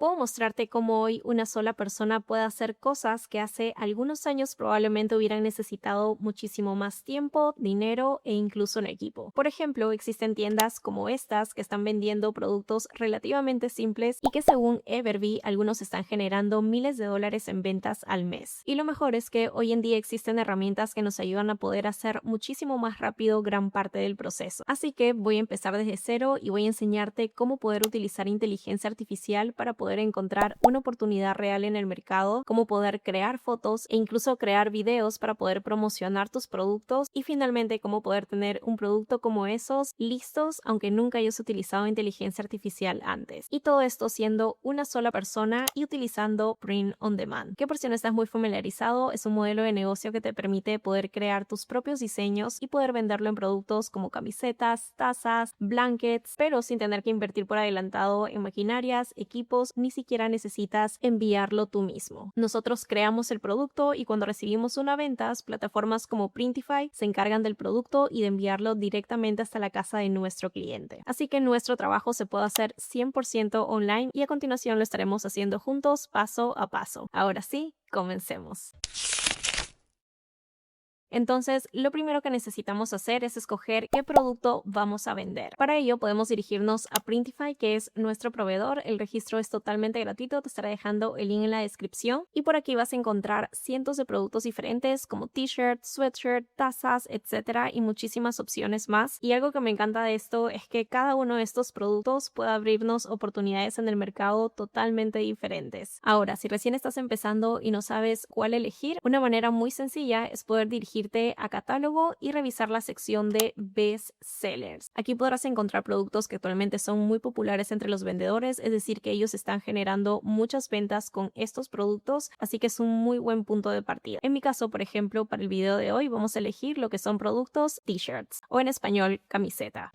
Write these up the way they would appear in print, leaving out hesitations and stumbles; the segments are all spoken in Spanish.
puedo mostrarte cómo hoy una sola persona puede hacer cosas que hace algunos años probablemente hubieran necesitado muchísimo más tiempo, dinero e incluso un equipo. Por ejemplo, existen tiendas como estas que están vendiendo productos relativamente simples y que según Everbee algunos están generando miles de dólares en ventas al mes. Y lo mejor es que hoy en día existen herramientas que nos ayudan a poder hacer muchísimo más rápido gran parte del proceso. Así que voy a empezar desde cero y voy a enseñarte cómo poder utilizar inteligencia artificial para poder encontrar una oportunidad real en el mercado, cómo poder crear fotos e incluso crear videos para poder promocionar tus productos y finalmente cómo poder tener un producto como esos listos aunque nunca hayas utilizado inteligencia artificial antes. Y todo esto siendo una sola persona y utilizando Print on Demand, que por si no estás muy familiarizado es un modelo de negocio que te permite poder crear tus propios diseños y poder venderlo en productos como camisetas, tazas, blankets, pero sin tener que invertir por adelantado en maquinarias, equipos, ni siquiera necesitas enviarlo tú mismo. Nosotros creamos el producto y cuando recibimos una venta, plataformas como Printify se encargan del producto y de enviarlo directamente hasta la casa de nuestro cliente. Así que nuestro trabajo se puede hacer 100% online y a continuación lo estaremos haciendo juntos paso a paso. Ahora sí, comencemos. Entonces, lo primero que necesitamos hacer es escoger qué producto vamos a vender. Para ello, podemos dirigirnos a Printify, que es nuestro proveedor. El registro es totalmente gratuito, te estaré dejando el link en la descripción. Y por aquí vas a encontrar cientos de productos diferentes como t-shirts, sweatshirt, tazas, etcétera, y muchísimas opciones más. Y algo que me encanta de esto es que cada uno de estos productos puede abrirnos oportunidades en el mercado totalmente diferentes. Ahora, si recién estás empezando y no sabes cuál elegir, una manera muy sencilla es poder dirigirte a catálogo y revisar la sección de best sellers. Aquí podrás encontrar productos que actualmente son muy populares entre los vendedores, es decir, que ellos están generando muchas ventas con estos productos, así que es un muy buen punto de partida. En mi caso, por ejemplo, para el video de hoy vamos a elegir lo que son productos t-shirts o en español camiseta.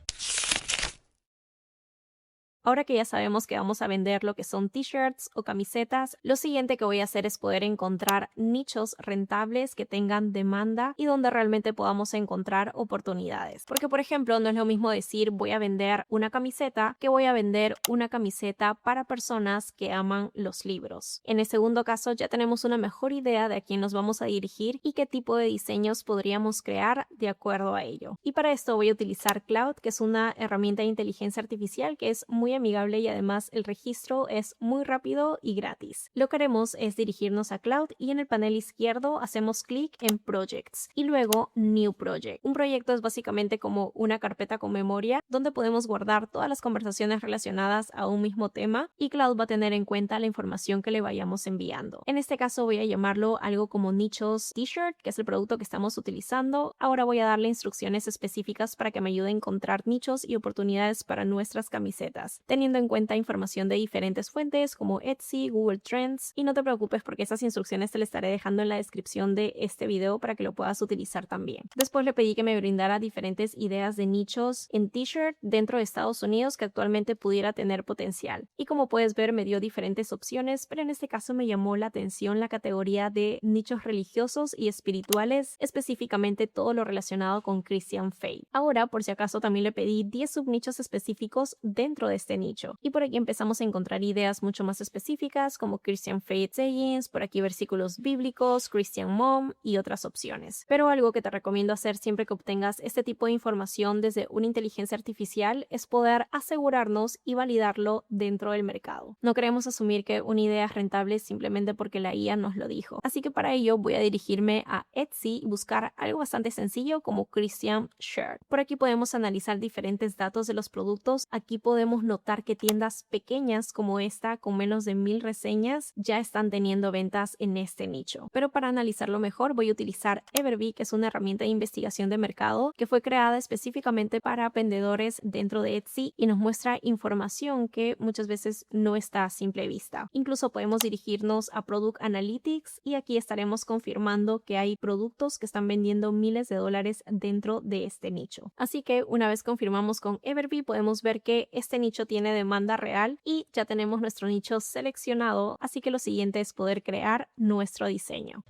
Ahora que ya sabemos que vamos a vender lo que son t-shirts o camisetas, lo siguiente que voy a hacer es poder encontrar nichos rentables que tengan demanda y donde realmente podamos encontrar oportunidades. Porque, por ejemplo, no es lo mismo decir voy a vender una camiseta que voy a vender una camiseta para personas que aman los libros. En el segundo caso ya tenemos una mejor idea de a quién nos vamos a dirigir y qué tipo de diseños podríamos crear de acuerdo a ello. Y para esto voy a utilizar Cloud, que es una herramienta de inteligencia artificial que es muy amigable y además el registro es muy rápido y gratis. Lo que haremos es dirigirnos a Cloud y en el panel izquierdo hacemos clic en Projects y luego New Project. Un proyecto es básicamente como una carpeta con memoria donde podemos guardar todas las conversaciones relacionadas a un mismo tema y Cloud va a tener en cuenta la información que le vayamos enviando. En este caso voy a llamarlo algo como nichos t-shirt, que es el producto que estamos utilizando. Ahora voy a darle instrucciones específicas para que me ayude a encontrar nichos y oportunidades para nuestras camisetas, teniendo en cuenta información de diferentes fuentes como Etsy, Google Trends, y no te preocupes porque esas instrucciones te las estaré dejando en la descripción de este video para que lo puedas utilizar también. Después le pedí que me brindara diferentes ideas de nichos en t-shirt dentro de Estados Unidos que actualmente pudiera tener potencial. Y como puedes ver me dio diferentes opciones, pero en este caso me llamó la atención la categoría de nichos religiosos y espirituales, específicamente todo lo relacionado con Christian Faith. Ahora, por si acaso, también le pedí 10 subnichos específicos dentro de este nicho. Y por aquí empezamos a encontrar ideas mucho más específicas como Christian Faith Sayings, por aquí versículos bíblicos, Christian Mom y otras opciones. Pero algo que te recomiendo hacer siempre que obtengas este tipo de información desde una inteligencia artificial es poder asegurarnos y validarlo dentro del mercado. No queremos asumir que una idea es rentable simplemente porque la IA nos lo dijo. Así que para ello voy a dirigirme a Etsy y buscar algo bastante sencillo como Christian Shirt. Por aquí podemos analizar diferentes datos de los productos. Aquí podemos notar que tiendas pequeñas como esta con menos de 1000 reseñas ya están teniendo ventas en este nicho. Pero para analizarlo mejor voy a utilizar Everbee, que es una herramienta de investigación de mercado que fue creada específicamente para vendedores dentro de Etsy y nos muestra información que muchas veces no está a simple vista. Incluso podemos dirigirnos a Product Analytics y aquí estaremos confirmando que hay productos que están vendiendo miles de dólares dentro de este nicho. Así que una vez confirmamos con Everbee podemos ver que este nicho tiene demanda real y ya tenemos nuestro nicho seleccionado, así que lo siguiente es poder crear nuestro diseño.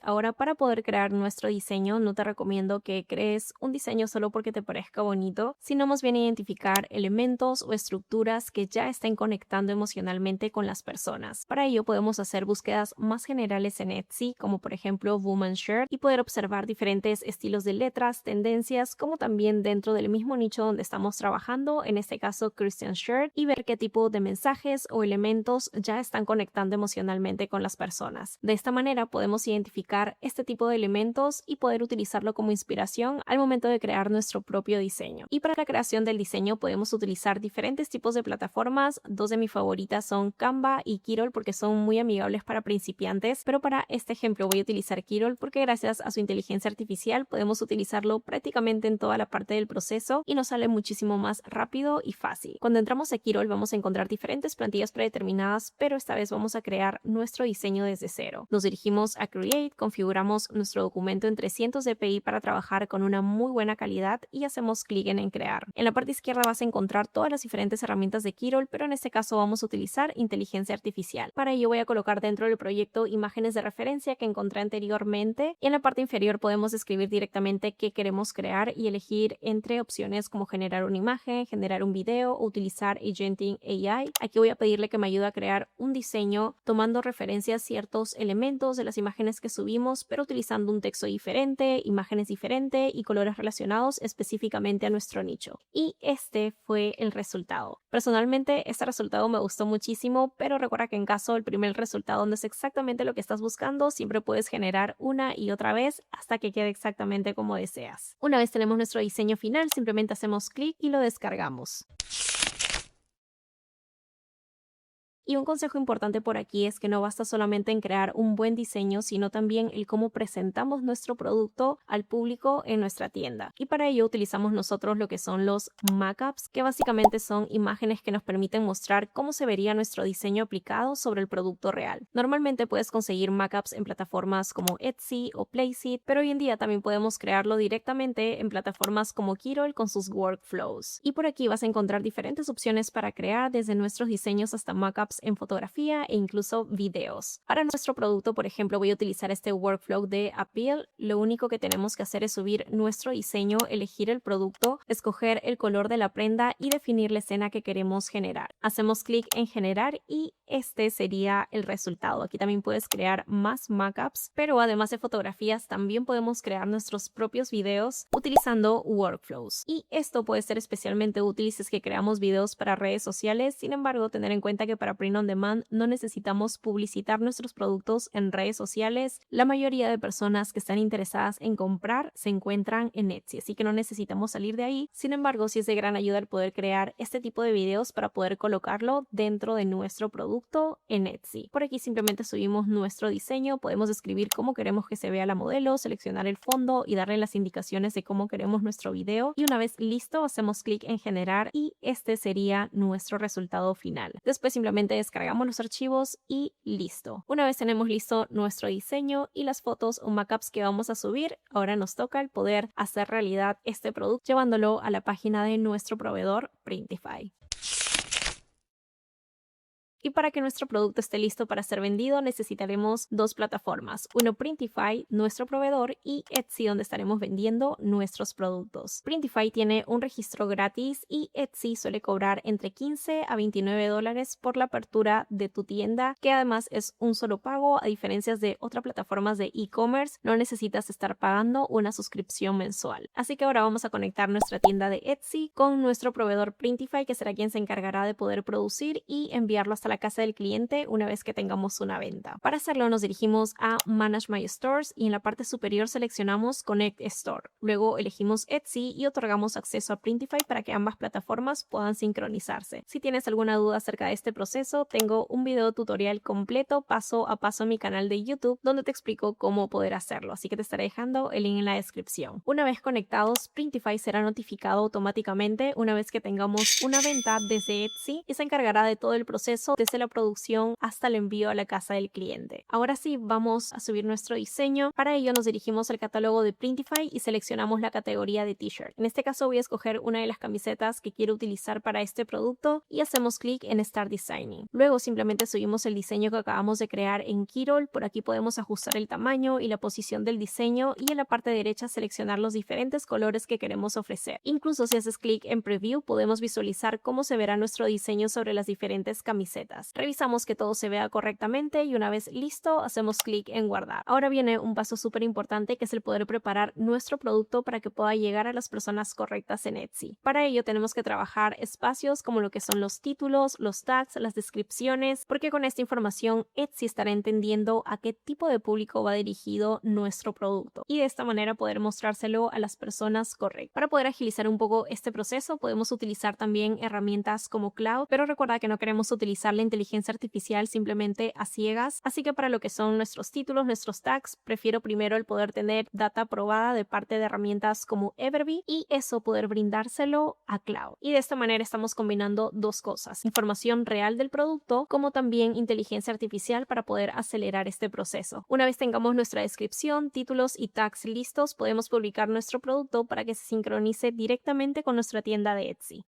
Ahora, para poder crear nuestro diseño, no te recomiendo que crees un diseño solo porque te parezca bonito, sino más bien identificar elementos o estructuras que ya estén conectando emocionalmente con las personas. Para ello podemos hacer búsquedas más generales en Etsy, como por ejemplo Woman Shirt, y poder observar diferentes estilos de letras, tendencias, como también dentro del mismo nicho donde estamos trabajando, en este caso Christian Shirt, y ver qué tipo de mensajes o elementos ya están conectando emocionalmente con las personas. De esta manera podemos identificar este tipo de elementos y poder utilizarlo como inspiración al momento de crear nuestro propio diseño. Y para la creación del diseño podemos utilizar diferentes tipos de plataformas. Dos de mis favoritas son Canva y Kirol porque son muy amigables para principiantes, pero para este ejemplo voy a utilizar Kirol porque gracias a su inteligencia artificial podemos utilizarlo prácticamente en toda la parte del proceso y nos sale muchísimo más rápido y fácil. Cuando entramos a Kirol vamos a encontrar diferentes plantillas predeterminadas, pero esta vez vamos a crear nuestro diseño desde cero. Nos dirigimos a Create, configuramos nuestro documento en 300 dpi para trabajar con una muy buena calidad y hacemos clic en crear. En la parte izquierda vas a encontrar todas las diferentes herramientas de Kirol, pero en este caso vamos a utilizar inteligencia artificial. Para ello voy a colocar dentro del proyecto imágenes de referencia que encontré anteriormente y en la parte inferior podemos escribir directamente qué queremos crear y elegir entre opciones como generar una imagen, generar un video o utilizar Agentic AI. Aquí voy a pedirle que me ayude a crear un diseño tomando referencia a ciertos elementos de las imágenes que subimos, pero utilizando un texto diferente, imágenes diferentes y colores relacionados específicamente a nuestro nicho. Y este fue el resultado. Personalmente este resultado me gustó muchísimo, pero recuerda que en caso el primer resultado no es exactamente lo que estás buscando, siempre puedes generar una y otra vez hasta que quede exactamente como deseas. Una vez tenemos nuestro diseño final, simplemente hacemos clic y lo descargamos. Y un consejo importante por aquí es que no basta solamente en crear un buen diseño, sino también el cómo presentamos nuestro producto al público en nuestra tienda. Y para ello utilizamos nosotros lo que son los mockups, que básicamente son imágenes que nos permiten mostrar cómo se vería nuestro diseño aplicado sobre el producto real. Normalmente puedes conseguir mockups en plataformas como Etsy o Placeit, pero hoy en día también podemos crearlo directamente en plataformas como Kirol con sus workflows. Y por aquí vas a encontrar diferentes opciones para crear, desde nuestros diseños hasta mockups en fotografía e incluso videos. Para nuestro producto, por ejemplo, voy a utilizar este workflow de Appeal. Lo único que tenemos que hacer es subir nuestro diseño, elegir el producto, escoger el color de la prenda y definir la escena que queremos generar. Hacemos clic en generar y este sería el resultado. Aquí también puedes crear más mockups, pero además de fotografías también podemos crear nuestros propios videos utilizando workflows. Y esto puede ser especialmente útil si es que creamos videos para redes sociales. Sin embargo, tener en cuenta que para Print on Demand no necesitamos publicitar nuestros productos en redes sociales. La mayoría de personas que están interesadas en comprar se encuentran en Etsy, así que no necesitamos salir de ahí. Sin embargo, sí es de gran ayuda el poder crear este tipo de videos para poder colocarlo dentro de nuestro producto en Etsy. Por aquí simplemente subimos nuestro diseño, podemos escribir cómo queremos que se vea la modelo, seleccionar el fondo y darle las indicaciones de cómo queremos nuestro video. Y una vez listo, hacemos clic en generar y este sería nuestro resultado final. Después simplemente descargamos los archivos y listo. Una vez tenemos listo nuestro diseño y las fotos o mockups que vamos a subir, ahora nos toca el poder hacer realidad este producto llevándolo a la página de nuestro proveedor Printify. Y para que nuestro producto esté listo para ser vendido necesitaremos dos plataformas, uno Printify, nuestro proveedor, y Etsy, donde estaremos vendiendo nuestros productos. Printify tiene un registro gratis y Etsy suele cobrar entre 15 a 29 dólares por la apertura de tu tienda, que además es un solo pago. A diferencia de otras plataformas de e-commerce, no necesitas estar pagando una suscripción mensual. Así que ahora vamos a conectar nuestra tienda de Etsy con nuestro proveedor Printify, que será quien se encargará de poder producir y enviarlo hasta la casa del cliente una vez que tengamos una venta. Para hacerlo nos dirigimos a Manage My Stores y en la parte superior seleccionamos Connect Store. Luego elegimos Etsy y otorgamos acceso a Printify para que ambas plataformas puedan sincronizarse. Si tienes alguna duda acerca de este proceso, tengo un video tutorial completo paso a paso en mi canal de YouTube donde te explico cómo poder hacerlo, así que te estaré dejando el link en la descripción. Una vez conectados, Printify será notificado automáticamente una vez que tengamos una venta desde Etsy y se encargará de todo el proceso desde la producción hasta el envío a la casa del cliente. Ahora sí, vamos a subir nuestro diseño. Para ello nos dirigimos al catálogo de Printify y seleccionamos la categoría de t-shirt. En este caso voy a escoger una de las camisetas que quiero utilizar para este producto y hacemos clic en Start Designing. Luego simplemente subimos el diseño que acabamos de crear en Kirol. Por aquí podemos ajustar el tamaño y la posición del diseño y en la parte derecha seleccionar los diferentes colores que queremos ofrecer. Incluso si haces clic en Preview podemos visualizar cómo se verá nuestro diseño sobre las diferentes camisetas. Revisamos que todo se vea correctamente y una vez listo hacemos clic en guardar. Ahora viene un paso súper importante que es el poder preparar nuestro producto para que pueda llegar a las personas correctas en Etsy. Para ello tenemos que trabajar espacios como lo que son los títulos, los tags, las descripciones, porque con esta información Etsy estará entendiendo a qué tipo de público va dirigido nuestro producto y de esta manera poder mostrárselo a las personas correctas. Para poder agilizar un poco este proceso podemos utilizar también herramientas como Cloud, pero recuerda que no queremos utilizar la inteligencia artificial simplemente a ciegas, así que para lo que son nuestros títulos, nuestros tags, prefiero primero el poder tener data probada de parte de herramientas como Everbee y eso poder brindárselo a Cloud. Y de esta manera estamos combinando dos cosas, información real del producto como también inteligencia artificial para poder acelerar este proceso. Una vez tengamos nuestra descripción, títulos y tags listos, podemos publicar nuestro producto para que se sincronice directamente con nuestra tienda de Etsy.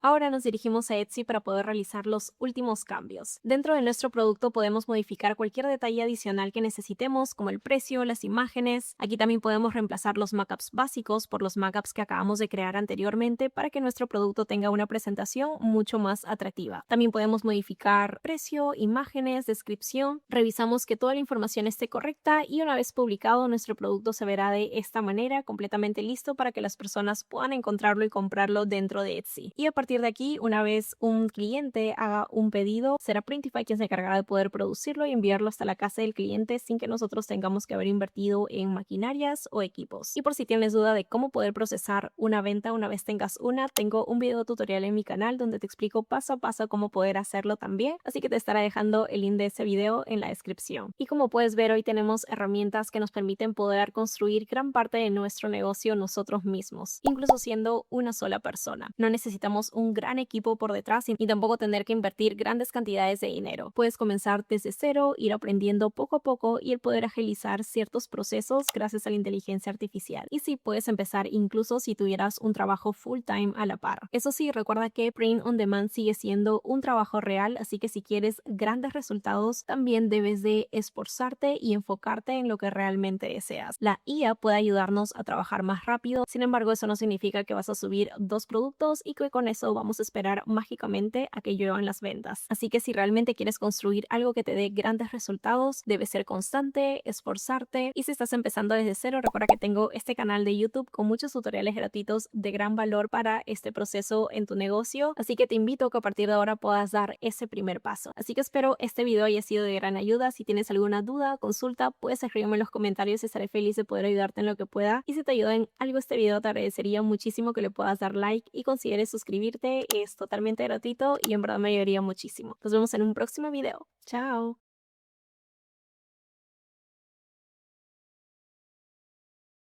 Ahora nos dirigimos a Etsy para poder realizar los últimos cambios. Dentro de nuestro producto podemos modificar cualquier detalle adicional que necesitemos, como el precio, las imágenes. Aquí también podemos reemplazar los mockups básicos por los mockups que acabamos de crear anteriormente para que nuestro producto tenga una presentación mucho más atractiva. También podemos modificar precio, imágenes, descripción. Revisamos que toda la información esté correcta y una vez publicado nuestro producto se verá de esta manera, completamente listo para que las personas puedan encontrarlo y comprarlo dentro de Etsy. Y a partir de aquí, una vez un cliente haga un pedido, será Printify quien se encargará de poder producirlo y enviarlo hasta la casa del cliente sin que nosotros tengamos que haber invertido en maquinarias o equipos. Y por si tienes duda de cómo poder procesar una venta una vez tengas una, tengo un video tutorial en mi canal donde te explico paso a paso cómo poder hacerlo también, así que te estaré dejando el link de ese video en la descripción. Y como puedes ver, hoy tenemos herramientas que nos permiten poder construir gran parte de nuestro negocio nosotros mismos, incluso siendo una sola persona. No necesitamos un gran equipo por detrás ni tampoco tener que invertir grandes cantidades de dinero. Puedes comenzar desde cero, ir aprendiendo poco a poco y el poder agilizar ciertos procesos gracias a la inteligencia artificial. Y sí, puedes empezar incluso si tuvieras un trabajo full time a la par. Eso sí, recuerda que Print on Demand sigue siendo un trabajo real, así que si quieres grandes resultados, también debes de esforzarte y enfocarte en lo que realmente deseas. La IA puede ayudarnos a trabajar más rápido, sin embargo, eso no significa que vas a subir 2 productos y que con eso vamos a esperar mágicamente a que lluevan las ventas. Así que si realmente quieres construir algo que te dé grandes resultados, debes ser constante, esforzarte y si estás empezando desde cero, recuerda que tengo este canal de YouTube con muchos tutoriales gratuitos de gran valor para este proceso en tu negocio, así que te invito a que a partir de ahora puedas dar ese primer paso. Así que espero este video haya sido de gran ayuda. Si tienes alguna duda, consulta, puedes escribirme en los comentarios y estaré feliz de poder ayudarte en lo que pueda. Y si te ayudó en algo este video, te agradecería muchísimo que le puedas dar like y consideres suscribirte. Es totalmente gratuito y en verdad me ayudaría muchísimo. Nos vemos en un próximo video. Chao.